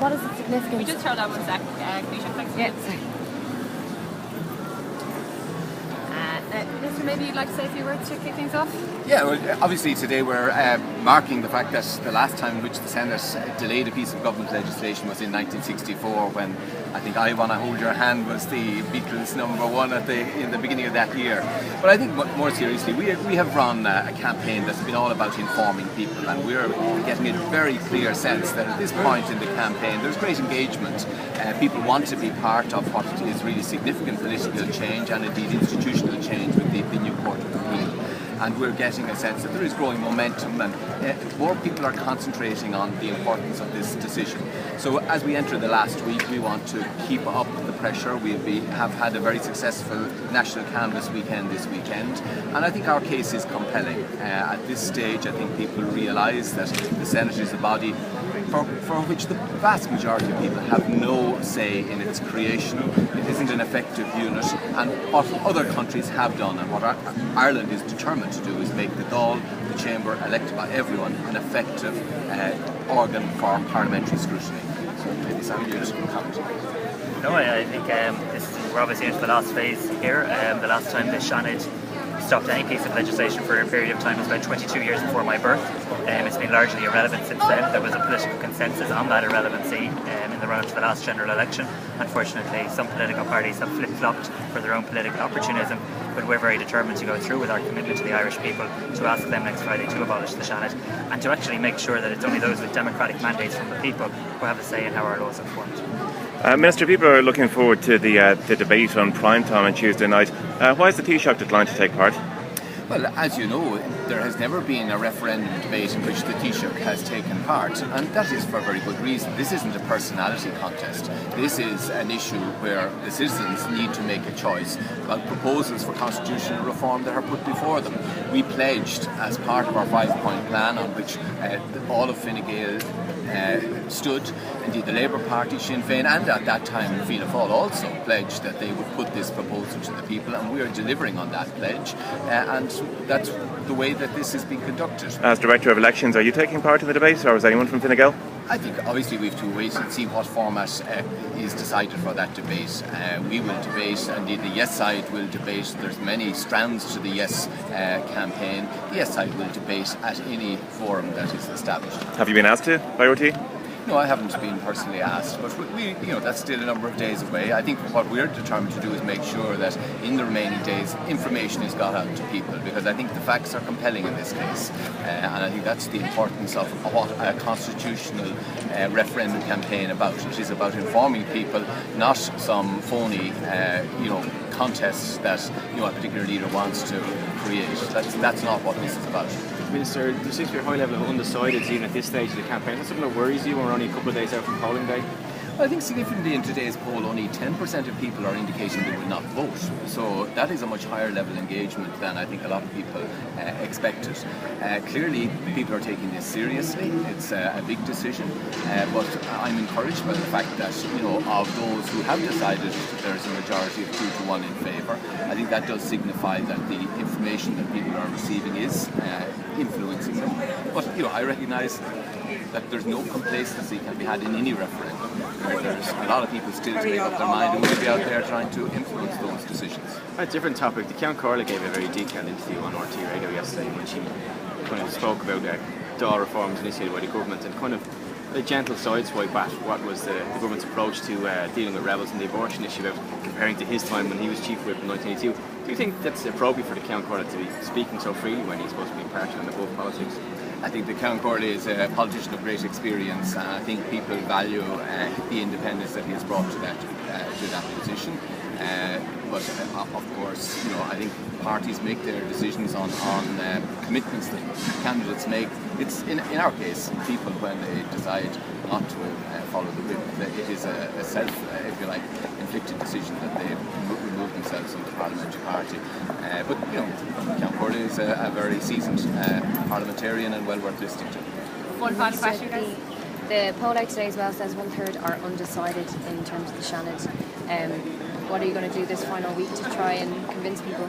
What is the significance? We just throw that one sec. Thanks. Yeah, sorry. Mr. maybe you'd like to say a few words to kick things off? Yeah, well, obviously today we're marking the fact that the last time in which the Senate delayed a piece of government legislation was in 1964, when I think I Wanna Hold Your Hand was the Beatles' #1 in the beginning of that year. But I think more seriously, we have run a campaign that's been all about informing people, and we're getting a very clear sense that at this point in the campaign there's great engagement. People want to be part of what is really significant political change and indeed institutional change with the new Court of Appeal. And we're getting a sense that there is growing momentum, and more people are concentrating on the importance of this decision. So as we enter the last week, we want to keep up the pressure. We have had a very successful National Canvass weekend this weekend, and I think our case is compelling. At this stage, I think people realise that the Senate is a body for which the vast majority of people have no say in its creation. It isn't an effective unit, and what other countries have done and what Ireland is determined to do is make the Dáil, the chamber elected by everyone, an effective organ for parliamentary scrutiny. So maybe Sam, you just comment. No, I think we're obviously into the last phase here. The last time the Seanad stopped any piece of legislation for a period of time was about 22 years before my birth. It's been largely irrelevant since then. There was a political consensus on that irrelevancy in the run-up to the last general election. Unfortunately, some political parties have flip-flopped for their own political opportunism, but we're very determined to go through with our commitment to the Irish people to ask them next Friday to abolish the Seanad, and to actually make sure that it's only those with democratic mandates from the people who have a say in how our laws are formed. Minister, people are looking forward to the debate on primetime on Tuesday night. Why is the Taoiseach declined to take part? Well, as you know, there has never been a referendum debate in which the Taoiseach has taken part, and that is for a very good reason. This isn't a personality contest. This is an issue where the citizens need to make a choice about proposals for constitutional reform that are put before them. We pledged, as part of our 5-point plan on which all of Fine Gael stood, indeed the Labour Party, Sinn Féin, and at that time Fianna Fáil also pledged that they would put this proposal to the people, and we are delivering on that pledge, and that's the way that this is being conducted. As Director of Elections, are you taking part in the debate, or is anyone from Fine Gael? I think obviously we have to wait and see what format is decided for that debate. We will debate, indeed the Yes side will debate. There's many strands to the Yes campaign. The Yes side will debate at any forum that is established. Have you been asked to by RT? No, I haven't been personally asked, but that's still a number of days away. I think what we're determined to do is make sure that in the remaining days information is got out to people, because I think the facts are compelling in this case, and I think that's the importance of what a constitutional referendum campaign about. It is about informing people, not some phony contests that a particular leader wants to create. That's not what this is about. Minister, there seems to be a high level of undecideds even at this stage of the campaign. Is that something that worries you when we're only a couple of days out from polling day? I think significantly in today's poll only 10% of people are indicating they will not vote. So that is a much higher level engagement than I think a lot of people expected. Clearly people are taking this seriously. It's a big decision, but I'm encouraged by the fact that of those who have decided there's a majority of 2-1 in favour. I think that does signify that the information that people are receiving is influencing them. But I recognise that there's no complacency can be had in any referendum. There's a lot of people still to make up their mind, and we'll be out there trying to influence those decisions. A different topic. The Count Corley gave a very detailed interview on RT Radio yesterday when she kind of spoke about Dáil reforms initiated by the government and kind of a gentle sideswipe at what was the government's approach to dealing with rebels and the abortion issue, about comparing to his time when he was Chief Whip in 1982. Do you think that's appropriate for the Count Corley to be speaking so freely when he's supposed to be impartial and above politics? I think the Count Corley is a politician of great experience, and I think people value the independence that he has brought to that position. But of course, I think parties make their decisions on commitments that candidates make. It's in our case, people when they decide not to follow the whip, it is a self, if you like, inflicted decision that they remove themselves from the parliamentary party. But Count Corley is a very seasoned parliamentarian and well worth listening to. One final question, guys. The poll out today as well says 1/3 are undecided in terms of the Seanad. What are you going to do this final week to try and convince people?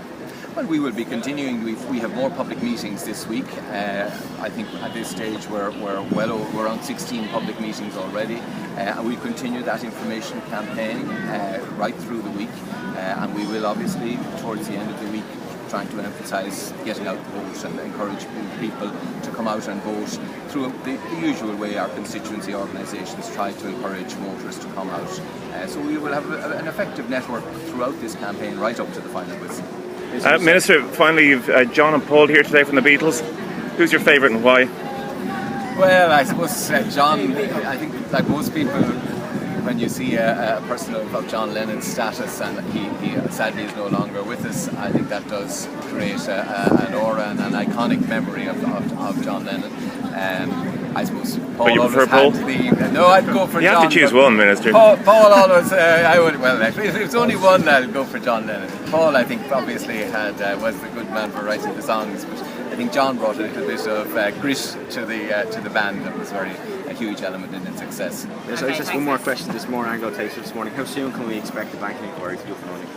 Well, we will be continuing. We have more public meetings this week. I think at this stage we're around 16 public meetings already, and we continue that information campaign right through the week. And we will obviously, towards the end of the week, trying to emphasise getting out the vote and encourage people to come out and vote through the usual way our constituency organisations try to encourage voters to come out. So we will have an effective network throughout this campaign right up to the final whistle. Minister, finally, you've John and Paul here today from the Beatles. Who's your favourite and why? Well, I suppose John, I think like most people, when you see a person of John Lennon's status and he sadly is no longer with us, I think that does create an aura and an iconic memory of John Lennon. I suppose Paul. But you prefer Paul? No, I'd go for John. You have to choose one, Minister. Paul always, I would, well, actually, if it's only one, I'd go for John Lennon. Paul, I think, obviously was the good man for writing the songs, but I think John brought a little bit of grit to the band that was a huge element in its success. So just one more question, this more Anglo takes this morning. How soon can we expect the banking inquiry to be up and running?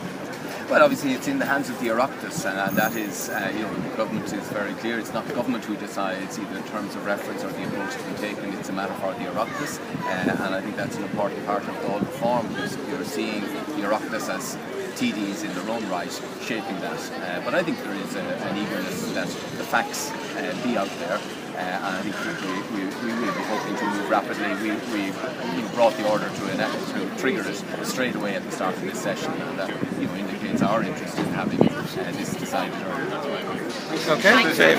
Well, obviously it's in the hands of the Oireachtas, and that is, the government is very clear. It's not the government who decides either in terms of reference or the approach to be taken. It's a matter for the Oireachtas, and I think that's an important part of all reform, because you're seeing the Oireachtas as TDs in their own right, shaping that. But I think there is an eagerness that the facts be out there. And I think we will be hoping to move rapidly. We brought the order to trigger it straight away at the start of this session, and that indicates our interest in having this decided earlier. Okay.